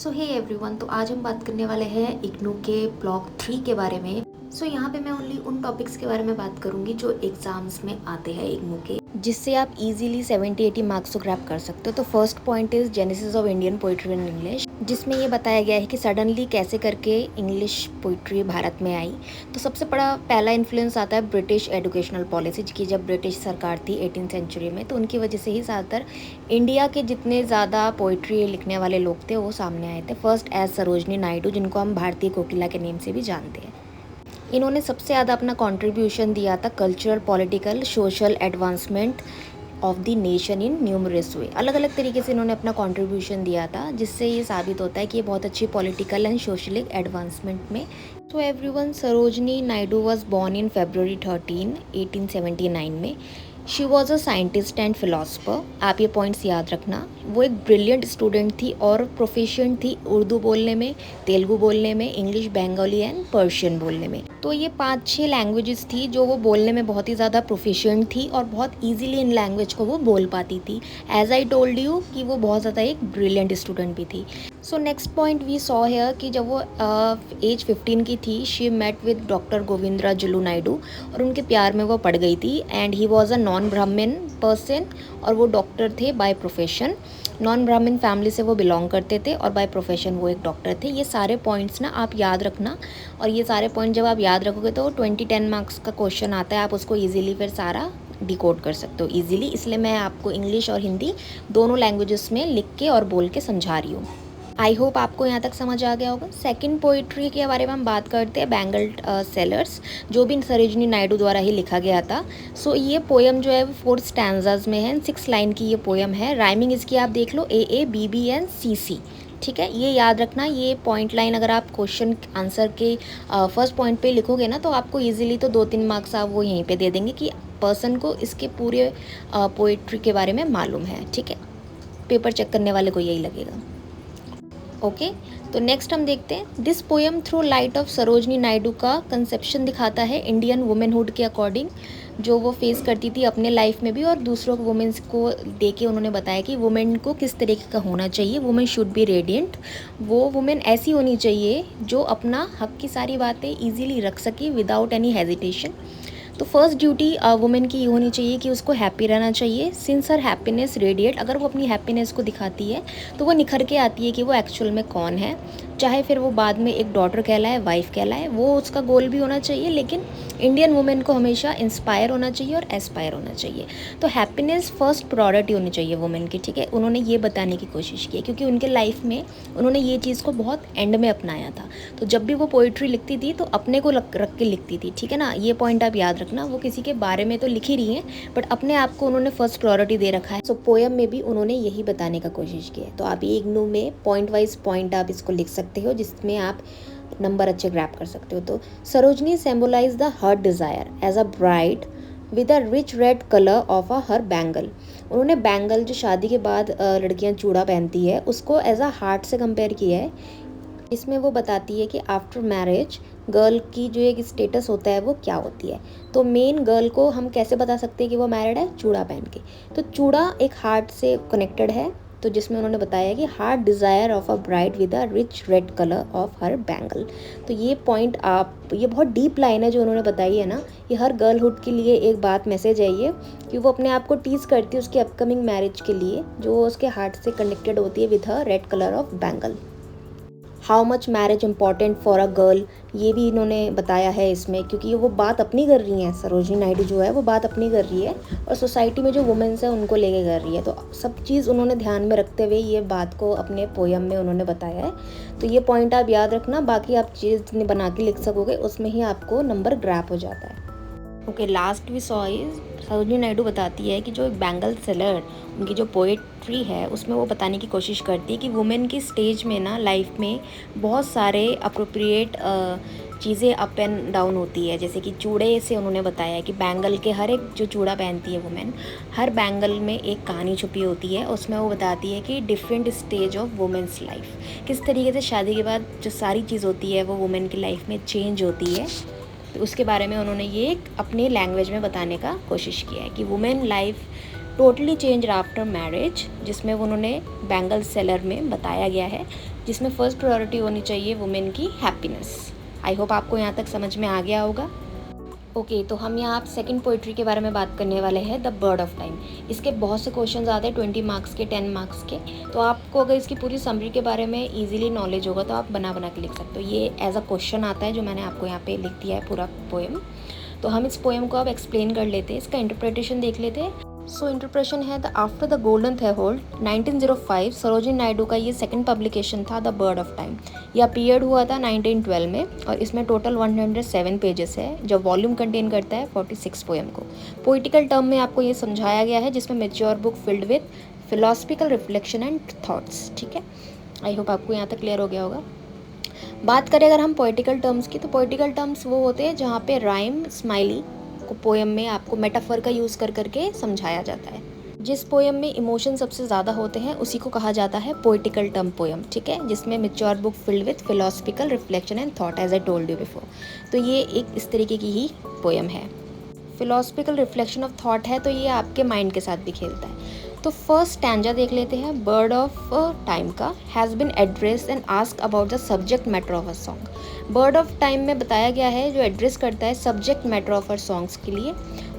सो hey everyone, तो आज हम बात करने वाले हैं इग्नू के ब्लॉक 3 के बारे में। यहाँ पे मैं ओनली उन टॉपिक्स के बारे में बात करूंगी जो एग्जाम्स में आते हैं इग्नू के, जिससे आप इजीली 70-80 मार्क्स को ग्रैब कर सकते हो। तो first point is genesis of Indian poetry in English, जिसमें ये बताया गया है कि सडनली कैसे करके इंग्लिश पोइट्री भारत में आई। तो सबसे बड़ा पहला इन्फ्लुएंस आता है ब्रिटिश एजुकेशनल पॉलिसी की। जब ब्रिटिश सरकार थी 18th सेंचुरी में, तो उनकी वजह से ही ज़्यादातर इंडिया के जितने ज़्यादा पोइट्री लिखने वाले लोग थे वो सामने आए थे। फर्स्ट एज सरोजनी नायडू, जिनको हम भारतीय कोकिला के नेम से भी जानते हैं। इन्होंने सबसे ज़्यादा अपना कंट्रीब्यूशन दिया था cultural, political, social advancement of the nation in numerous way. अलग अलग तरीके से इन्होंने अपना कंट्रीब्यूशन दिया था, जिससे ये साबित होता है कि ये बहुत अच्छी पॉलिटिकल एंड सोशल एडवांसमेंट में। So everyone, Sarojini Naidu was born in February 13, 1879 में। She was a scientist and philosopher. आप ये पॉइंट्स याद रखना। वो एक ब्रिलियंट स्टूडेंट थी और प्रोफिशिएंट थी उर्दू बोलने में, तेलुगु बोलने में, इंग्लिश, बंगाली एंड पर्शियन बोलने में। तो ये 5-6 लैंग्वेजेस थी जो वो बोलने में बहुत ही ज़्यादा प्रोफिशिएंट थी और बहुत ईजिली इन लैंग्वेज को वो बोल पाती थी। एज आई टोल्ड यू कि वो बहुत ज़्यादा एक ब्रिलियंट स्टूडेंट भी थी। So next point we saw here कि जब वो एज 15 की थी, she met with doctor Govindarajulu Naidu, और उनके प्यार में वो पड़ गई थी। And he was a non Brahmin person, और वो डॉक्टर थे by profession. Non Brahmin family से वो बिलोंग करते थे और बाय प्रोफेशन वो एक डॉक्टर थे। ये सारे पॉइंट्स ना आप याद रखना, और ये सारे पॉइंट जब आप याद रखोगे तो 20-10 मार्क्स का क्वेश्चन आता है, आप उसको ईजिली फिर सारा डिकोड कर सकते हो ईजिली। इसलिए मैं आपको इंग्लिश और हिंदी दोनों लैंग्वेजेस में लिख के और बोल के समझा रही हूँ। आई होप आपको यहाँ तक समझ आ गया होगा। सेकंड पोइट्री के बारे में हम बात करते हैं, बैंगल्ड सेलर्स, जो भी सरोजनी नायडू द्वारा ही लिखा गया था। ये पोयम जो है वो 4 स्टैंजाज में है, 6 लाइन की ये पोयम है। राइमिंग इसकी आप देख लो, AABB एंड CC। ठीक है, ये याद रखना। ये पॉइंट लाइन अगर आप क्वेश्चन आंसर के फर्स्ट पॉइंट पे लिखोगे ना, तो आपको ईजिली तो 2-3 मार्क्स आप वो यहीं पे दे देंगे कि पर्सन को इसके पूरे पोइट्री के बारे में मालूम है। ठीक है, पेपर चेक करने वाले को यही लगेगा। ओके, तो नेक्स्ट हम देखते हैं, this poem through light of Sarojini Naidu का कंसेप्शन दिखाता है इंडियन वुमेनहुड के अकॉर्डिंग, जो वो फेस करती थी अपने लाइफ में भी और दूसरों वुमेन्स को देके उन्होंने बताया कि वुमेन को किस तरीके का होना चाहिए। Women should be radiant. वो वुमेन ऐसी होनी चाहिए जो अपना हक की सारी बातें ईजिली रख सके विदाउट एनी हेजिटेशन। तो फर्स्ट ड्यूटी वुमेन की ये होनी चाहिए कि उसको हैप्पी रहना चाहिए। सिंस हर हैप्पीनेस रेडिएट, अगर वो अपनी हैप्पीनेस को दिखाती है तो वो निखर के आती है कि वो एक्चुअल में कौन है। चाहे फिर वो बाद में एक डॉटर कहलाए, वाइफ कहलाए, वो उसका गोल भी होना चाहिए, लेकिन इंडियन वुमेन को हमेशा इंस्पायर होना चाहिए और एस्पायर होना चाहिए। तो हैप्पीनेस फर्स्ट प्रायोरिटी होनी चाहिए वुमेन की। ठीक है, उन्होंने ये बताने की कोशिश की है क्योंकि उनके लाइफ में उन्होंने ये चीज़ को बहुत एंड में अपनाया था। तो जब भी वो पोइट्री लिखती थी तो अपने को रख के लिखती थी। ठीक है ना, ये पॉइंट आप याद रखना। वो किसी के बारे में तो लिख ही रही हैं, बट अपने आप को उन्होंने फर्स्ट प्रायोरिटी दे रखा है। पोएम में भी उन्होंने यही बताने का कोशिश की है। तो आप ये इग्नू में पॉइंट वाइज पॉइंट आप इसको लिख सकते हो, जिसमें आप नंबर अच्छे ग्रैब कर सकते हो। तो Sarojini symbolise the her desire as a bride with a rich red colour of a her bangle. उन्होंने बैंगल, जो शादी के बाद लड़कियां चूड़ा पहनती है, उसको एज अ हार्ट से कंपेयर किया है। इसमें वो बताती है कि आफ्टर मैरिज गर्ल की जो एक स्टेटस होता है वो क्या होती है। तो मेन गर्ल को हम कैसे बता सकते हैं कि वो मैरिड है? चूड़ा पहन के। तो चूड़ा एक हार्ट से कनेक्टेड है, तो जिसमें उन्होंने बताया कि heart desire of a bride with a rich red colour of her bangle. तो ये पॉइंट ये बहुत डीप लाइन है जो उन्होंने बताई है ना। ये हर गर्लहुड के लिए एक बात मैसेज है ये, कि वो अपने आप को टीज करती है उसकी अपकमिंग मैरिज के लिए, जो उसके हार्ट से कनेक्टेड होती है with her red colour of bangle. How much marriage important for a girl, ये भी इन्होंने बताया है इसमें, क्योंकि वो बात अपनी कर रही हैं। सरोजनी नायडू जो है वो बात अपनी कर रही है और सोसाइटी में जो वुमेन्स हैं उनको लेके कर रही है। तो सब चीज़ उन्होंने ध्यान में रखते हुए ये बात को अपने पोयम में उन्होंने बताया है। तो ये पॉइंट आप याद रखना। बाकी आप चीज़ जितनी बना के लिख सकोगे उसमें ही आपको नंबर ग्रैप हो जाता है। Okay, last we saw is, Sarojini Naidu बताती है कि जो बैंगल सेलर, उनकी जो पोएट्री है उसमें वो बताने की कोशिश करती है कि वुमेन की स्टेज में ना लाइफ में बहुत सारे अप्रोप्रिएट चीज़ें अप एंड डाउन होती है। जैसे कि चूड़े से उन्होंने बताया कि बैंगल के हर एक जो चूड़ा पहनती है वुमेन, हर बैंगल में एक कहानी छुपी होती है। उसमें वो बताती है कि different stage of women's life, किस तरीके से शादी के बाद जो सारी चीज़ होती है वो वुमेन की लाइफ में चेंज होती है। तो उसके बारे में उन्होंने ये अपने लैंग्वेज में बताने का कोशिश किया है कि women life totally change after marriage, जिसमें उन्होंने बैंगल सेलर में बताया गया है, जिसमें फर्स्ट प्रायोरिटी होनी चाहिए वुमेन की हैप्पीनेस। आई होप आपको यहाँ तक समझ में आ गया होगा। ओके तो हम यहाँ सेकंड पोइट्री के बारे में बात करने वाले हैं, द बर्ड ऑफ टाइम। इसके बहुत से क्वेश्चंस आते हैं 20 मार्क्स के, 10 मार्क्स के। तो आपको अगर इसकी पूरी समरी के बारे में इजीली नॉलेज होगा तो आप बना के लिख सकते हो। ये एज अ क्वेश्चन आता है जो मैंने आपको यहाँ पे लिख दिया है पूरा पोएम। तो हम इस पोएम को अब एक्सप्लेन कर लेते हैं, इसका इंटरप्रिटेशन देख लेते हैं। सो इंटरप्रेशन है the after the golden threshold 1905, Sarojini Naidu का ये सेकंड पब्लिकेशन था, द बर्ड ऑफ टाइम। ये अपीयर्ड हुआ था 1912 में और इसमें टोटल 107 पेजेस है, जो वॉल्यूम कंटेन करता है 46 पोएम को। पोइटिकल टर्म में आपको ये समझाया गया है, जिसमें mature book filled with philosophical reflection and thoughts. ठीक है, आई होप आपको यहाँ तक क्लियर हो गया होगा। बात करें अगर हम पोइटिकल टर्म्स की, तो पोइटिकल टर्म्स वो होते हैं जहाँ पे राइम स्माइली को पोएम में आपको मेटाफर का यूज़ कर करके समझाया जाता है। जिस पोएम में इमोशन सबसे ज़्यादा होते हैं उसी को कहा जाता है पोइटिकल टर्म पोएम। ठीक है, जिसमें mature book filled with philosophical reflection and thought, as I told you before. तो ये एक इस तरीके की ही पोएम है। फिलोसफिकल रिफ्लेक्शन ऑफ थॉट है तो ये आपके माइंड के साथ भी खेलता है। तो फर्स्ट स्टैंजा देख लेते हैं बर्ड ऑफ टाइम का। Has been address and ask about the subject matter of a song. Bird of time में बताया गया है, जो एड्रेस करता है subject matter of our songs के लिए,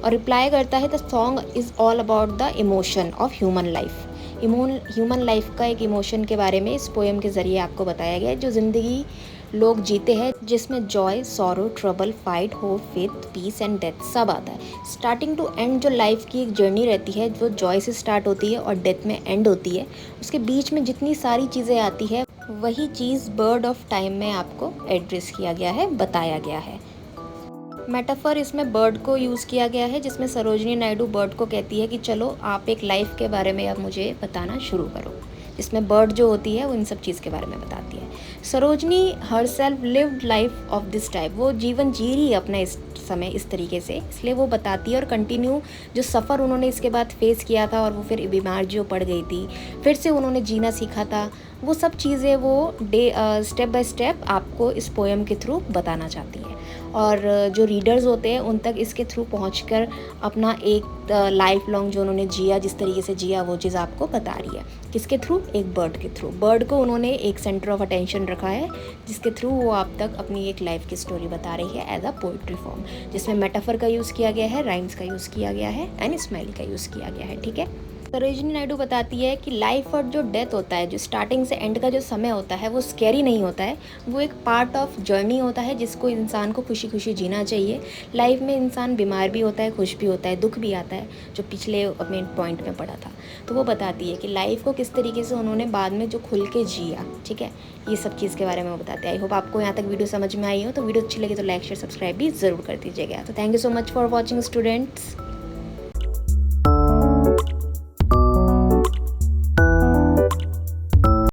और रिप्लाई करता है the song is all about the emotion of human life. Human life का एक इमोशन के बारे में इस पोएम के ज़रिए आपको बताया गया है, जो ज़िंदगी लोग जीते हैं, जिसमें joy, sorrow, trouble, fight, hope, faith, peace and death सब आता है। स्टार्टिंग टू एंड जो लाइफ की एक जर्नी रहती है, जो जॉय से स्टार्ट होती है और डेथ में एंड होती है, उसके बीच में जितनी सारी चीज़ें आती है, वही चीज़ बर्ड ऑफ टाइम में आपको एड्रेस किया गया है, बताया गया है। मेटाफर इसमें बर्ड को यूज़ किया गया है, जिसमें सरोजिनी नायडू बर्ड को कहती है कि चलो आप एक लाइफ के बारे में अब मुझे बताना शुरू करो, जिसमें बर्ड जो होती है वो इन सब चीज़ के बारे में बताती है। Sarojini her self lived life of this type, वो जीवन जी रही है अपना इस समय इस तरीके से, इसलिए वो बताती है। और कंटिन्यू जो सफ़र उन्होंने इसके बाद फेस किया था, और वो फिर बीमार जो पड़ गई थी, फिर से उन्होंने जीना सीखा था, वो सब चीज़ें वो स्टेप बाय स्टेप आपको इस पोएम के थ्रू बताना चाहती है। और जो रीडर्स होते हैं उन तक इसके थ्रू पहुंचकर अपना एक लाइफ लॉन्ग जो उन्होंने जिया, जिस तरीके से जिया, वो चीज़ आपको बता रही है। किसके थ्रू? एक बर्ड के थ्रू। बर्ड को उन्होंने एक सेंटर ऑफ अटेंशन रखा है, जिसके थ्रू वो आप तक अपनी एक लाइफ की स्टोरी बता रही है एज अ पोइट्री फॉर्म, जिसमें मेटाफर का यूज़ किया गया है, राइम्स का यूज़ किया गया है एंड स्माइली का यूज़ किया गया है। ठीक है, सरोजिनी नायडू बताती है कि लाइफ और जो डेथ होता है, जो स्टार्टिंग से एंड का जो समय होता है, वो स्कैरी नहीं होता है, वो एक पार्ट ऑफ जर्नी होता है, जिसको इंसान को खुशी खुशी जीना चाहिए। लाइफ में इंसान बीमार भी होता है, खुश भी होता है, दुख भी आता है, जो पिछले अपने पॉइंट में पड़ा था। तो वो बताती है कि लाइफ को किस तरीके से उन्होंने बाद में जो खुल के जिया। ठीक है, ये सब चीज़ के बारे में वो बताते हैं। आई होप आपको यहाँ तक वीडियो समझ में आई हो। तो वीडियो अच्छी लगी तो लाइक शेयर सब्सक्राइब भी ज़रूर कर दीजिएगा। तो thank you so much for watching students.